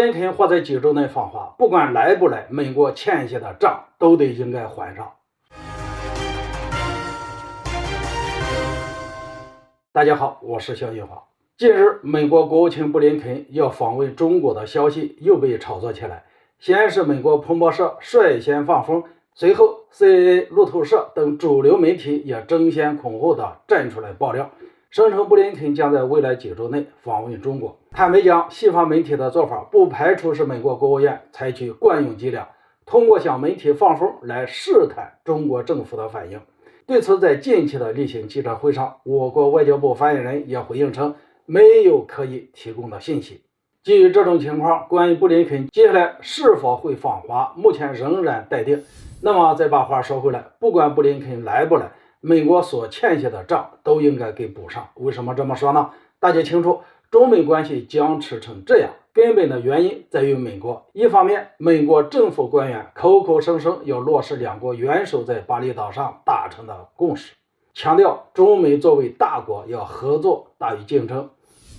林肯或在几周内访华，不管来不来，美国欠下的账都得应该还上。大家好，我是肖金华。近日，美国国务卿布林肯要访问中国的消息又被炒作起来。先是美国彭博社率先放风，随后 CNN、路透社等主流媒体也争先恐后的站出来爆料，声称布林肯将在未来几周内访问中国。坦白讲，西方媒体的做法不排除是美国国务院采取惯用伎俩，通过向媒体放风来试探中国政府的反应。对此，在近期的例行记者会上，我国外交部发言人也回应称没有可以提供的信息。基于这种情况，关于布林肯接下来是否会访华，目前仍然待定。那么再把话说回来，不管布林肯来不来，美国所欠下的账都应该给补上。为什么这么说呢？大家清楚，中美关系僵持成这样，根本的原因在于美国。一方面，美国政府官员口口声声要落实两国元首在巴厘岛上达成的共识，强调中美作为大国要合作大于竞争。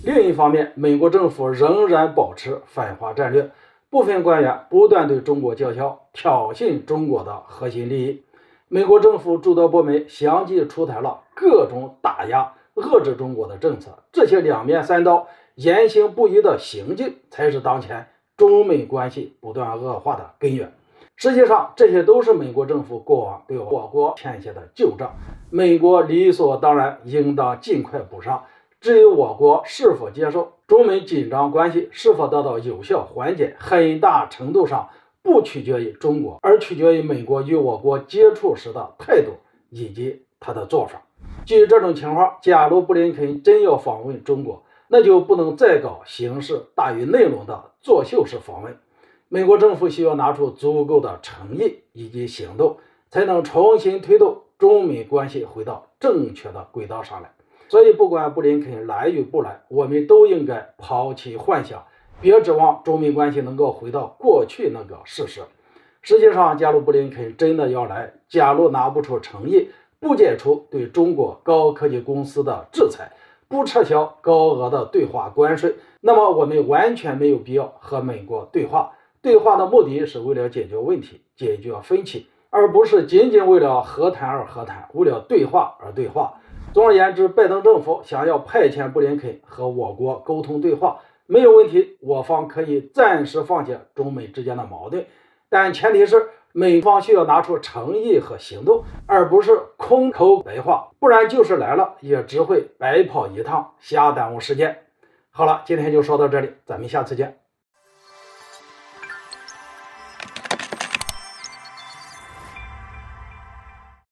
另一方面，美国政府仍然保持反华战略，部分官员不断对中国叫嚣，挑衅中国的核心利益。美国政府诸多部门相继出台了各种打压、遏制中国的政策，这些两面三刀、言行不一的行径，才是当前中美关系不断恶化的根源。实际上，这些都是美国政府过往对我国欠下的旧账，美国理所当然应当尽快补上。至于我国是否接受，中美紧张关系是否得到有效缓解，很大程度上不取决于中国，而取决于美国与我国接触时的态度以及他的做法。基于这种情况，假如布林肯真要访问中国，那就不能再搞形式大于内容的作秀式访问。美国政府需要拿出足够的诚意以及行动，才能重新推动中美关系回到正确的轨道上来。所以不管布林肯来与不来，我们都应该抛弃幻想，别指望中美关系能够回到过去那个事实。实际上，假如布林肯真的要来，假如拿不出诚意，不解除对中国高科技公司的制裁，不撤销高额的对华关税，那么我们完全没有必要和美国对话。对话的目的是为了解决问题、解决分歧，而不是仅仅为了和谈而和谈，为了对话而对话。总而言之，拜登政府想要派遣布林肯和我国沟通对话没有问题，我方可以暂时放下中美之间的矛盾，但前提是美方需要拿出诚意和行动，而不是空口白话，不然就是来了也只会白跑一趟，瞎耽误时间。好了，今天就说到这里，咱们下次见。